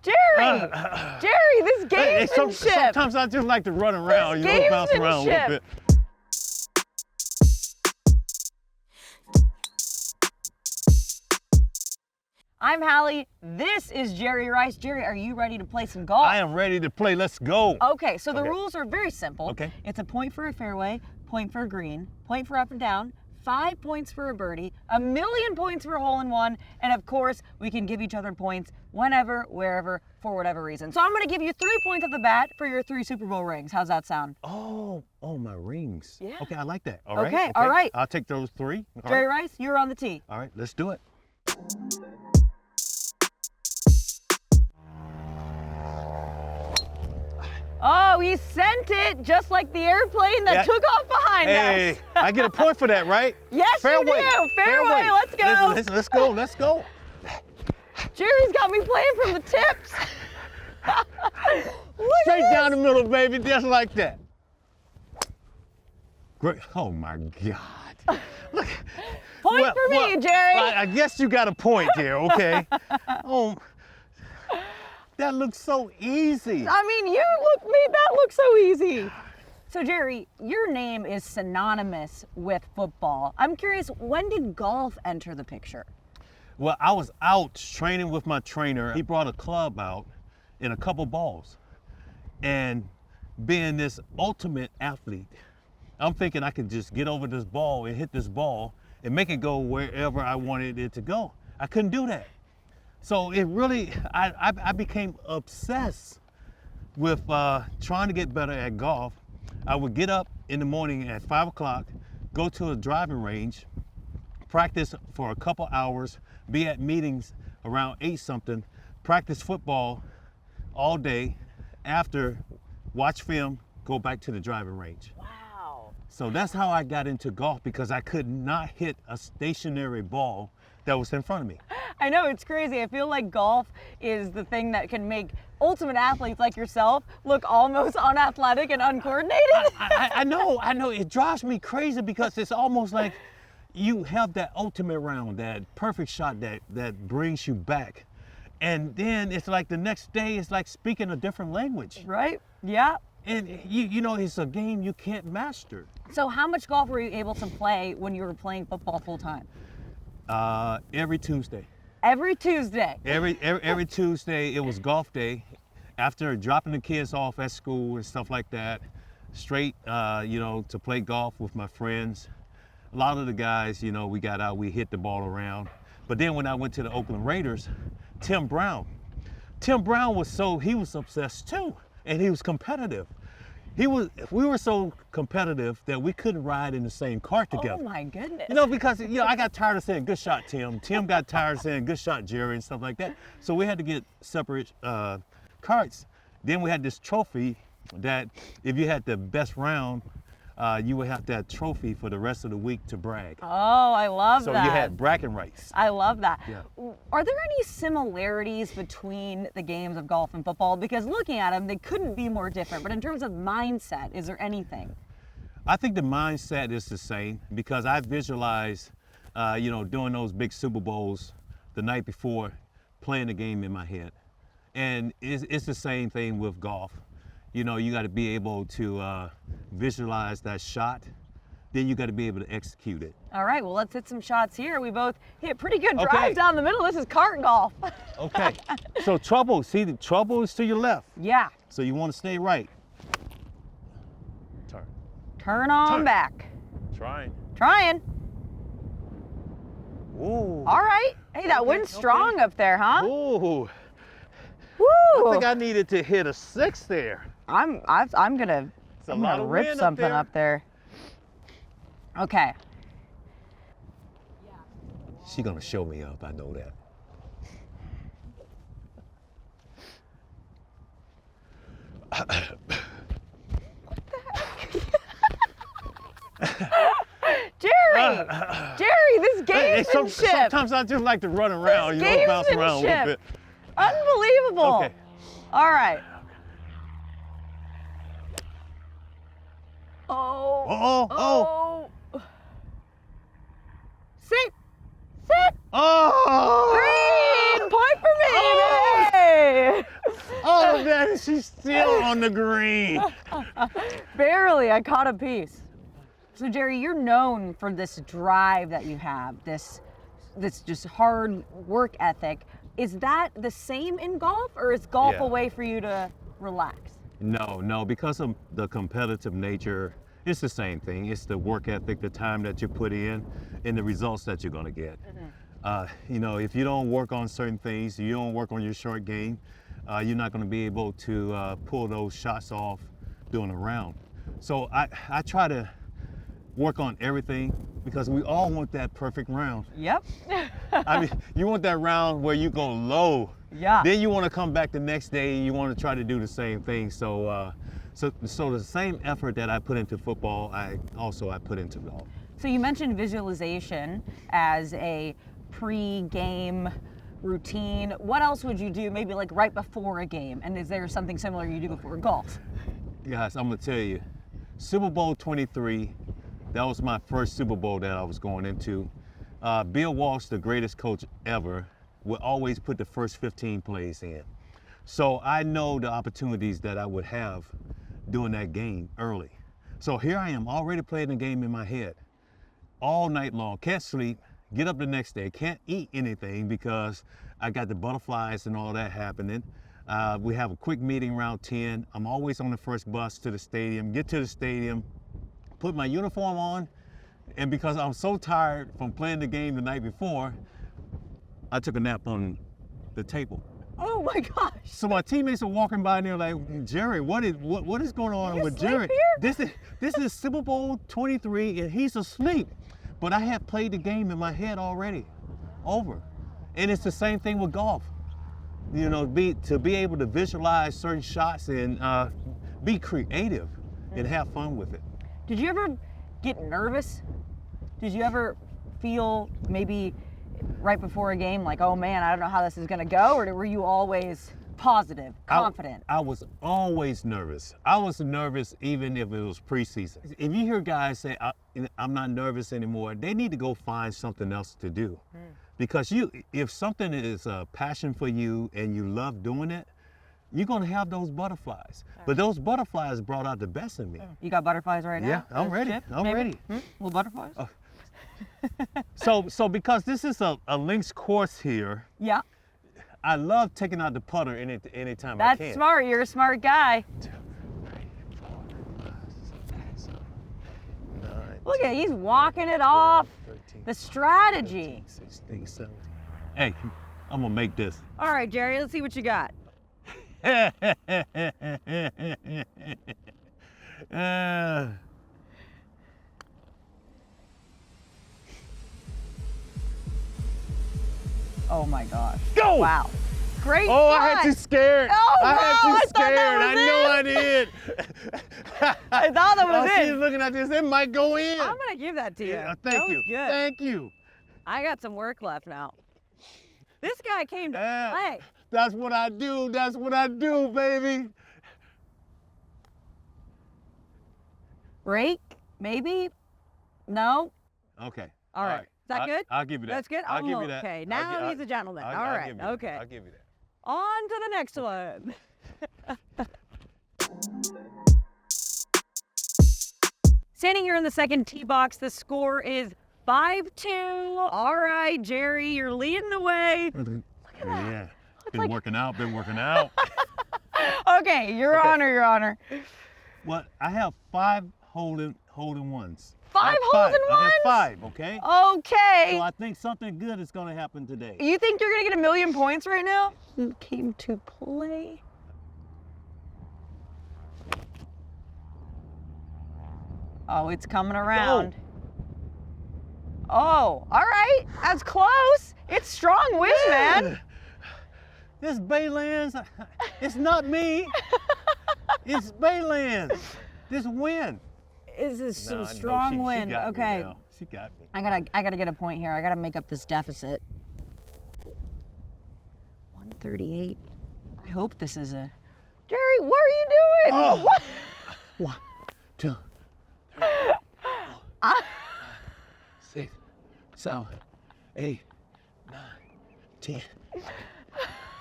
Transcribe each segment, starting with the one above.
Jerry! Jerry, this gamesmanship! Sometimes I just like to run around, bounce around a little bit. I'm Hally. This is Jerry Rice. Jerry, are you ready to play some golf? I am ready to play. Let's go. Okay, so the rules are very simple. Okay. It's a point for a fairway, point for a green, point for up and down, 5 points for a birdie, 1,000,000 points for a hole-in-one, and of course, we can give each other points whenever, wherever, for whatever reason. So I'm gonna give you 3 points at the bat for your 3 Super Bowl rings. How's that sound? Oh, my rings. Yeah. Okay, I like that. Okay, all right. I'll take those 3. Jerry Rice, you're on the tee. All right, let's do it. Oh, he sent it just like the airplane that took off behind us. Hey, I get a point for that, right? Yes, Fairway. you do. Fairway, let's go. Let's go. Jerry's got me playing from the tips. Straight down the middle, baby, just like that. Great. Oh my God. Look. Point for me, Jerry. I guess you got a point there, okay? Oh, that looks so easy. I mean, you made that look so easy. So Jerry, your name is synonymous with football. I'm curious, when did golf enter the picture? Well, I was out training with my trainer. He brought a club out and a couple balls. And being this ultimate athlete, I'm thinking I could just get over this ball and hit this ball and make it go wherever I wanted it to go. I couldn't do that. So it really, I became obsessed with trying to get better at golf. I would get up in the morning at 5 o'clock, go to a driving range, practice for a couple hours, be at meetings around 8 something, practice football all day, after watch film, go back to the driving range. Wow. So that's how I got into golf, because I could not hit a stationary ball that was in front of me. I know, it's crazy. I feel like golf is the thing that can make ultimate athletes like yourself look almost unathletic and uncoordinated. I know. It drives me crazy, because it's almost like you have that ultimate round, that perfect shot that brings you back. And then it's like the next day, it's like speaking a different language. Right? Yeah. And you know, it's a game you can't master. So how much golf were you able to play when you were playing football full time? Every Tuesday. Every Tuesday? Every Tuesday, it was golf day. After dropping the kids off at school and stuff like that, straight, to play golf with my friends. A lot of the guys, we got out, we hit the ball around. But then when I went to the Oakland Raiders, Tim Brown he was obsessed too, and he was competitive. We were so competitive that we couldn't ride in the same car together. Oh my goodness. Because I got tired of saying good shot, Tim. Tim got tired of saying good shot, Jerry, and stuff like that. So we had to get separate carts. Then we had this trophy that if you had the best round, you would have that trophy for the rest of the week to brag. Oh, I love that. So you had bragging rights. I love that. Yeah. Are there any similarities between the games of golf and football? Because looking at them, they couldn't be more different. But in terms of mindset, is there anything? I think the mindset is the same, because I visualize, doing those big Super Bowls the night before, playing the game in my head. And it's the same thing with golf. You got to be able to visualize that shot. Then you got to be able to execute it. All right, well, let's hit some shots here. We both hit pretty good drives down the middle. This is cart golf. Okay, so trouble, see, the trouble is to your left. Yeah. So you want to stay right. Turn on back. Trying. Ooh. All right. Hey, that wind's strong up there, huh? Ooh. Woo. I think I needed to hit a 6 there. I'm gonna rip something up there. Okay. She's gonna show me up, I know that. Jerry, this gamesmanship. Sometimes I just like to run around, bounce around a little bit. Unbelievable. Okay. All right. Oh. Oh. Sit. she's still on the green. Barely, I caught a piece. So Jerry, you're known for this drive that you have, this just hard work ethic. Is that the same in golf, or is golf Yeah. a way for you to relax? No, because of the competitive nature, it's the same thing. It's the work ethic, the time that you put in, and the results that you're gonna get. You know, if you don't work on certain things, you don't work on your short game, you're not gonna be able to pull those shots off during a round. So I try to work on everything because we all want that perfect round. Yep. I mean, you want that round where you go low. Yeah. Then you want to come back the next day and you want to try to do the same thing. So the same effort that I put into football, I put into golf. So you mentioned visualization as a pre-game routine. What else would you do maybe like right before a game? And is there something similar you do before golf? Guys, I'm gonna tell you, Super Bowl 23, that was my first Super Bowl that I was going into. Bill Walsh, the greatest coach ever, would always put the first 15 plays in. So I know the opportunities that I would have during that game early. So here I am already playing the game in my head all night long. Can't sleep, get up the next day, can't eat anything because I got the butterflies and all that happening. We have a quick meeting around 10. I'm always on the first bus to the stadium, get to the stadium, put my uniform on, and because I'm so tired from playing the game the night before, I took a nap on the table. Oh my gosh. So my teammates are walking by and they're like, Jerry, what is going on You with sleep Jerry? here? This is Super Bowl 23 and he's asleep. But I had played the game in my head already, over. And it's the same thing with golf. You know, to be able to visualize certain shots and be creative and have fun with it. Did you ever get nervous? Did you ever feel maybe right before a game like, oh man, I don't know how this is gonna go? Or were you always positive, confident? I was always nervous. I was nervous even if it was preseason. If you hear guys say, I'm not nervous anymore, they need to go find something else to do. Because if something is a passion for you and you love doing it, you're gonna have those butterflies. But those butterflies brought out the best in me. You got butterflies right now? Yeah, I'm Those ready. chip, I'm maybe? ready. Little butterflies? So because this is a links course here, Yeah. I love taking out the putter anytime I can. That's smart. You're a smart guy. 2, 3, 4, 5, 6, 7, 8, 9, Look at, he's walking it off. 13, The strategy. 15, 16, 17. Hey, I'm gonna make this. All right, Jerry, let's see what you got. Oh my gosh. Go! Wow. Great Oh, I had you putt. scared. Oh, I had no, you I thought that scared. was I knew I did. I thought that was She's it. looking at this. It might go in. I'm gonna give that to you. Yeah, that thank was you. good. Thank you. I got some work left now. This guy came to play. That's what I do. That's what I do, baby. Break? Maybe? No? Okay. All right. Is that good? I'll give you that. That's good? I'll give you that. Okay, now he's a gentleman. All I'll right, give you that. okay. I'll give you that. On to the next one. Standing here in the second tee box, the score is 5-2. All right, Jerry, you're leading the way. Yeah. Been like- working out. Been working out. Okay, your honor, your honor. Well, I have 5 holding ones. 5 holes in I ones? have 5, okay? Okay. So I think something good is going to happen today. You think you're gonna get 1,000,000 points right now? Who came to play? Oh, it's coming around. Oh, all right. That's close. It's strong wind, man. This Baylands, it's not me. It's Baylands. This wind. This is some No, strong she wind. got me Okay. now. She got me. I gotta get a point here. I gotta make up this deficit. 138. I hope this is a. Jerry, what are you doing? Oh. What? 1, 2, 3, 4, 5, 6, 7, 8, 9, 10.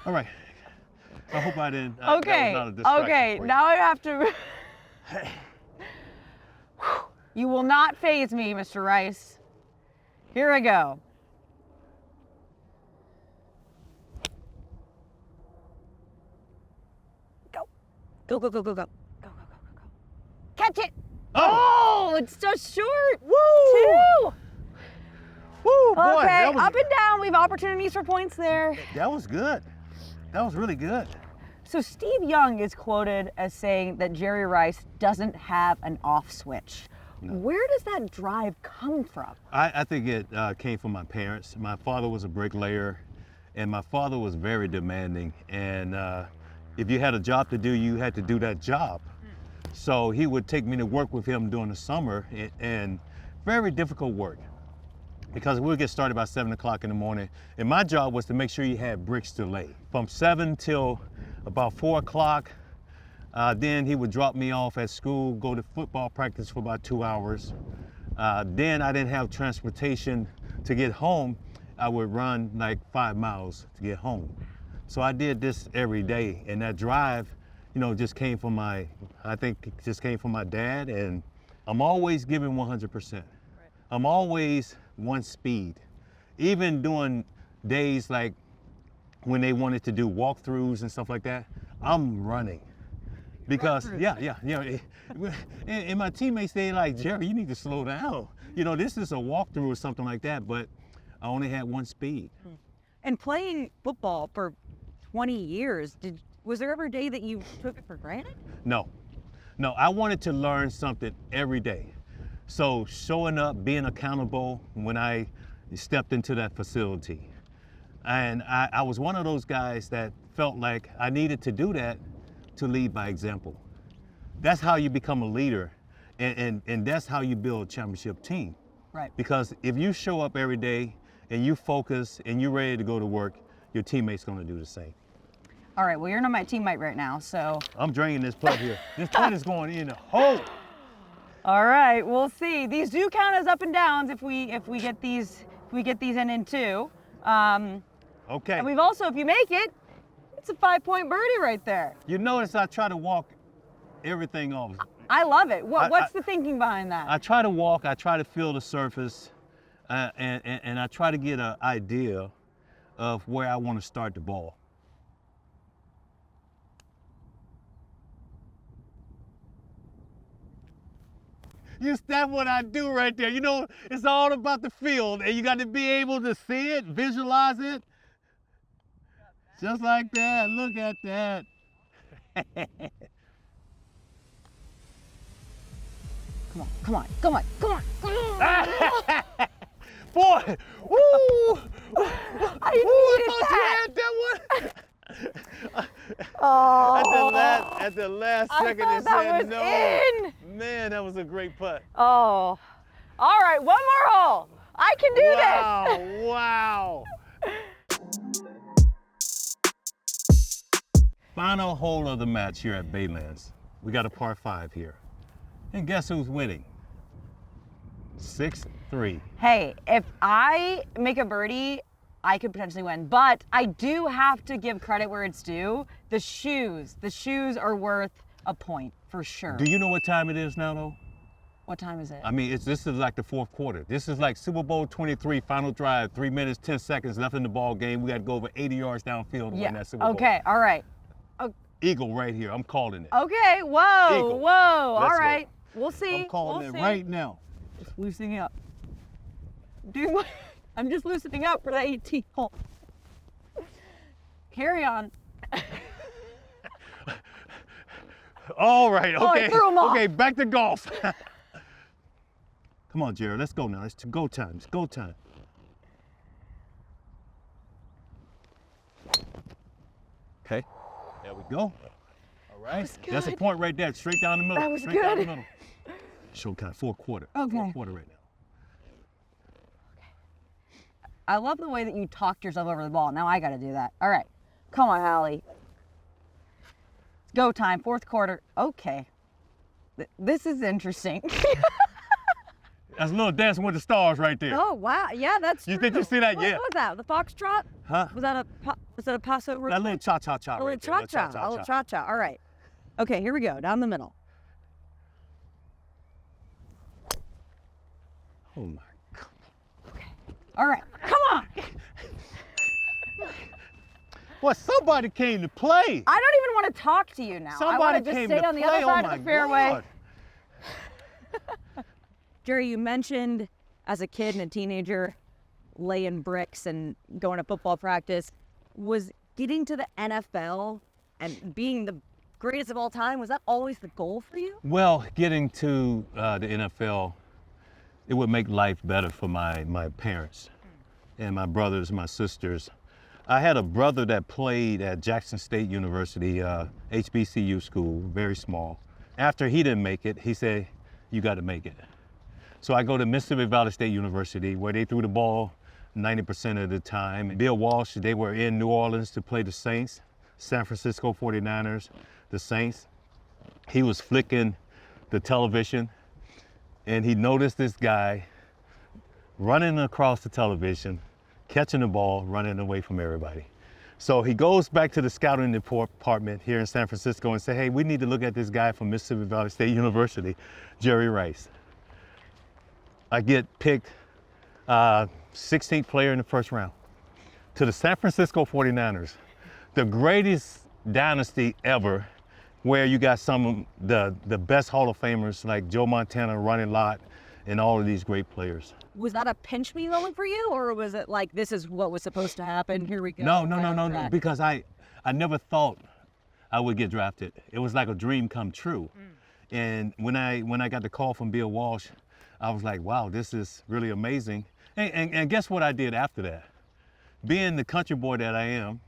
All right. I hope I didn't. Okay. That was not a distraction Okay. for you. Now I have to. You will not faze me, Mr. Rice. Here I go. Go. Go, go, go, go, go. Go, go, go, go, go. Catch it. Oh, it's so short. Woo! 2. Woo, boy, Okay, that was, up and down. We have opportunities for points there. that was good. That was really good. So Steve Young is quoted as saying that Jerry Rice doesn't have an off switch. No. Where does that drive come from? I think it came from my parents. My father was a bricklayer, and my father was very demanding. And if you had a job to do, you had to do that job. So he would take me to work with him during the summer, and very difficult work. Because we would get started by 7 o'clock in the morning. And my job was to make sure you had bricks to lay. From 7 till about 4 o'clock, then he would drop me off at school, go to football practice for about 2 hours. Then I didn't have transportation to get home. I would run like 5 miles to get home. So I did this every day. And that drive, just came from I think it just came from my dad. And I'm always giving 100%. I'm always one speed. Even during days like when they wanted to do walkthroughs and stuff like that, I'm running. Because, and my teammates, they like, Jerry, you need to slow down. This is a walkthrough or something like that, but I only had one speed. And playing football for 20 years, was there ever a day that you took it for granted? No, I wanted to learn something every day. So showing up, being accountable when I stepped into that facility. And I was one of those guys that felt like I needed to do that to lead by example. That's how you become a leader, and that's how you build a championship team. Right. Because if you show up every day and you focus and you're ready to go to work, your teammate's gonna do the same. All right, well, you're not my teammate right now, so. I'm draining this putt here. This putt is going in the hole. All right, we'll see. These do count as up and downs if we get these in two. Okay. And we've also, if you make it, it's a 5-point birdie right there. You notice I try to walk everything off. I love it. What's the thinking behind that? I try to walk, I try to feel the surface, and I try to get an idea of where I want to start the ball. That's what I do right there. It's all about the field, and you got to be able to see it, visualize it. Just like that. Look at that. Come on. Boy, woo! I needed that. You had that one. Oh. At the last I second, thought it that said was no. in. Man, that was a great putt. Oh. All right, one more hole. I can do this. Wow. Final hole of the match here at Baylands. We got a par 5 here. And guess who's winning? 6-3. Hey, if I make a birdie, I could potentially win. But I do have to give credit where it's due. The shoes are worth a point for sure. Do you know what time it is now, though? What time is it? I mean, this is like the 4th quarter. This is like Super Bowl 23, final drive, 3 minutes, 10 seconds left in the ball game. We got to go over 80 yards downfield to win that Super Bowl. Okay, all right. Eagle right here. I'm calling it. Okay, whoa, Eagle. whoa. Let's all go. right. We'll see. I'm calling it right now. Just loosening up. Dude, what? I'm just loosening up for that 18th hole. Carry on. All right, Oh, I okay. threw 'em off. Okay, back to golf. Come on, Jared, let's go now. It's go time. It's go time. Okay, there we go. All right, that's a point right there, straight down the middle. That was straight down the good. middle. Showtime, 4th quarter. Okay. 4th quarter right now. I love the way that you talked yourself over the ball. Now I got to do that. All right. Come on, Hally. It's go time, 4th quarter. Okay. This is interesting. That's a little Dancing with the Stars right there. Oh wow, yeah, that's You true. think you see that? What Yeah. was that? The foxtrot? Huh? Was that a paso? That little cha-cha-cha A little right there. Little cha-cha. A little cha-cha. All right. Okay, here we go. Down the middle. Oh my God. All right. Come on. Well, somebody came to play. I don't even want to talk to you now. I Somebody want to just came stay to on the play. other side Oh of the my fairway. God. Jerry, you mentioned as a kid and a teenager laying bricks and going to football practice. Was getting to the NFL and being the greatest of all time, was that always the goal for you? Well, getting to the NFL, it would make life better for my parents and my brothers, my sisters. I had a brother that played at Jackson State University, HBCU school, very small. After he didn't make it, he said, you got to make it. So I go to Mississippi Valley State University, where they threw the ball 90% of the time. Bill Walsh, they were in New Orleans to play the Saints, San Francisco 49ers, the Saints. He was flicking the television, and he noticed this guy running across the television, catching the ball, running away from everybody. So he goes back to the scouting department here in San Francisco and say, hey, we need to look at this guy from Mississippi Valley State University, Jerry Rice. I get picked 16th player in the first round to the San Francisco 49ers, the greatest dynasty ever, where you got some of the best Hall of Famers like Joe Montana, Ronnie Lott, and all of these great players. Was that a pinch me moment for you, or was it like, this is what was supposed to happen, here we go? No, because I never thought I would get drafted. It was like a dream come true. And when I got the call from Bill Walsh, I was like, wow, this is really amazing. And guess what I did after that? Being the country boy that I am,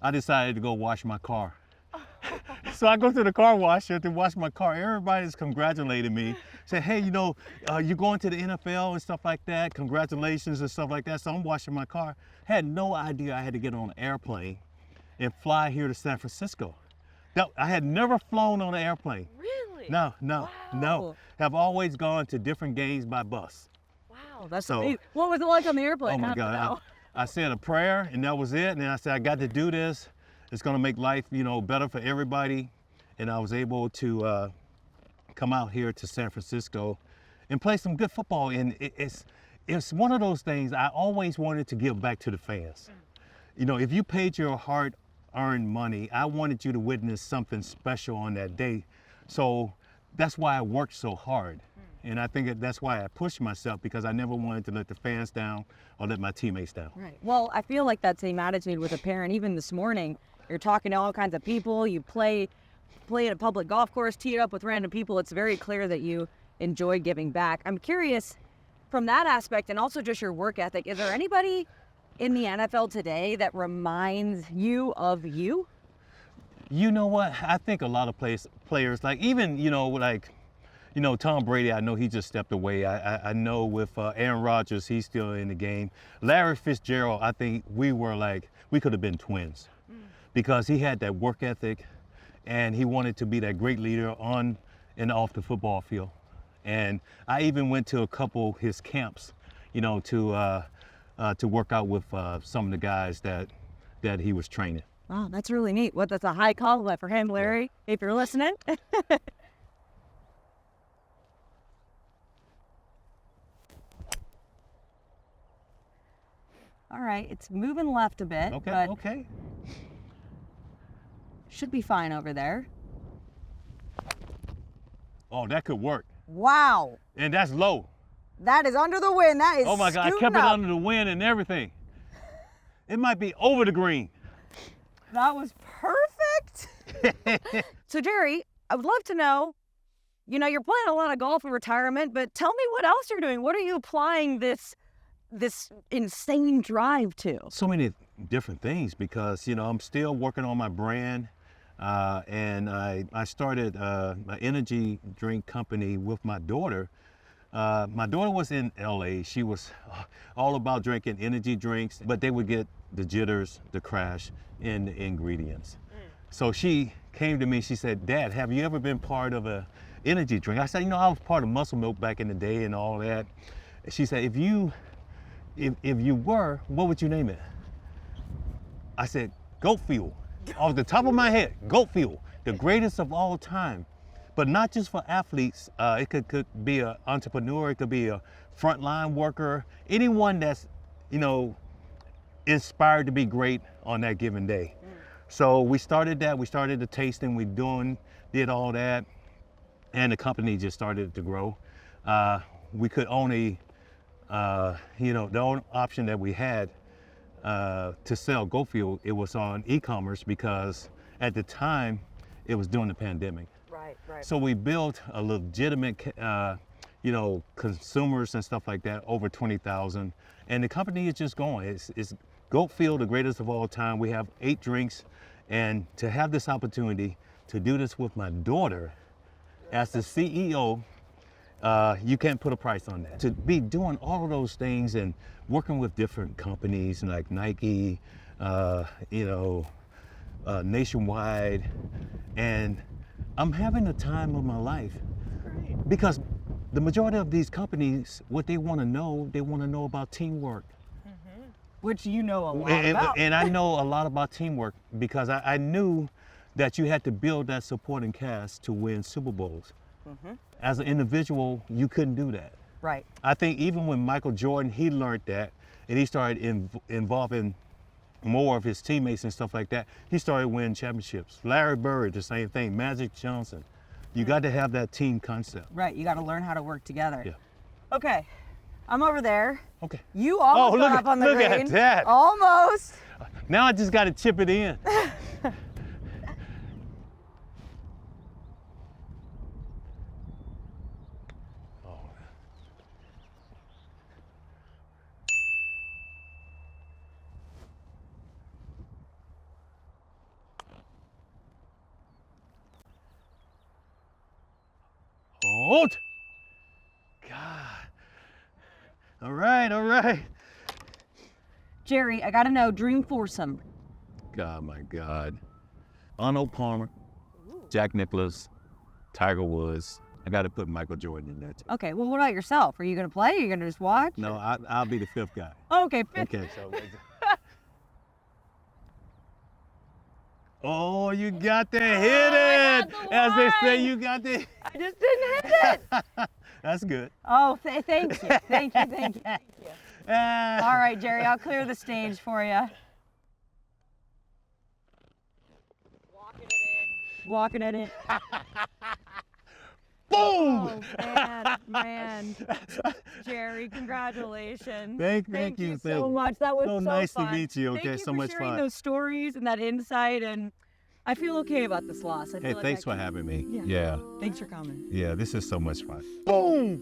I decided to go wash my car. So I go to the car washer to wash my car. Everybody's congratulating me. Say, hey, you know, you're going to the NFL and stuff like that. Congratulations and stuff like that. So I'm washing my car. Had no idea I had to get on an airplane and fly here to San Francisco. I had never flown on an airplane. Really? No. Wow. Have always gone to different games by bus. Wow, that's So- amazing. What was it like on the airplane? Oh my Have to God. know. I said a prayer and that was it. And then I said, I got to do this. It's going to make life, you know, better for everybody. And I was able to come out here to San Francisco and play some good football. And it's one of those things I always wanted to give back to the fans. You know, if you paid your hard-earned money, I wanted you to witness something special on that day. So that's why I worked so hard. And I think that's why I pushed myself, because I never wanted to let the fans down or let my teammates down. Right. Well, I feel like that same attitude with a parent. Even this morning, you're talking to all kinds of people. You play at a public golf course, tee it up with random people. It's very clear that you enjoy giving back. I'm curious, from that aspect and also just your work ethic, is there anybody in the NFL today that reminds you of you? You know what? I think a lot of players, like even, Tom Brady, I know he just stepped away. I know with Aaron Rodgers, he's still in the game. Larry Fitzgerald, I think we could have been twins because he had that work ethic and he wanted to be that great leader on and off the football field. And I even went to a couple of his camps, to work out with some of the guys that he was training. Wow, that's really neat. Well, that's a high compliment for him, Larry, if you're listening. All right, it's moving left a bit, but Okay. should be fine over there. Oh, that could work. Wow, And that's low. that is under the wind. That is Oh my God, I scooting kept it up. under the wind and everything. It might be over the green. That was perfect. So Jerry, I would love to know, you're playing a lot of golf in retirement, but tell me what else you're doing. What are you applying this insane drive to? So many different things because, I'm still working on my brand. And I started an energy drink company with my daughter. My daughter was in LA. She was all about drinking energy drinks, but they would get the jitters, the crash in the ingredients. So she came to me, she said, Dad, have you ever been part of a energy drink? I said, I was part of Muscle Milk back in the day and all that. She said, if you were, what would you name it? I said, goat fuel. Off the top of my head, goat fuel, the greatest of all time. But not just for athletes. It could be an entrepreneur, it could be a frontline worker, anyone that's, you know, inspired to be great on that given day. So we started that, we started the tasting, did all that, and the company just started to grow. We could only, the only option that we had to sell goat fuel, it was on e-commerce because at the time, it was during the pandemic. Right. So we built a legitimate, consumers and stuff like that, over 20,000. And the company is just going. It's goat fuel, the greatest of all time. We have 8 drinks. And to have this opportunity to do this with my daughter as the CEO, you can't put a price on that. To be doing all of those things and working with different companies like Nike, Nationwide, and I'm having the time of my life. Great. Because the majority of these companies, what they want to know about teamwork. Which you know a lot about. And I know a lot about teamwork because I knew that you had to build that supporting cast to win Super Bowls. As an individual, you couldn't do that. Right. I think even when Michael Jordan, he learned that and he started involving more of his teammates and stuff like that, he started winning championships. Larry Bird, the same thing, Magic Johnson. You got to have that team concept. Right, you got to learn how to work together. Yeah. Okay, I'm over there. Okay. You almost got up on the green. Look at that. Almost. Now I just got to chip it in. Hold. God. All right. Jerry, I got to know, dream foursome. God, my God. Arnold Palmer, Jack Nicklaus, Tiger Woods. I got to put Michael Jordan in there too. Okay, well, what about yourself? Are you going to play? Are you going to just watch? No, I'll be the 5th guy. Okay, fifth. Okay, so. Oh, you got to hit it! As they say, you got to. I just didn't hit it. That's good. Oh, thank you. Thank you. All right, Jerry, I'll clear the stage for you. Walking it in. Boom! Oh, man. Jerry, congratulations. Thank you so much. That was so so nice fun. to meet you. Okay, Thank you so for much sharing fun. those stories and that insight, and I feel okay about this loss. I feel Hey, like thanks for having me. Yeah. Thanks for coming. Yeah, this is so much fun. Boom!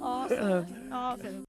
Awesome.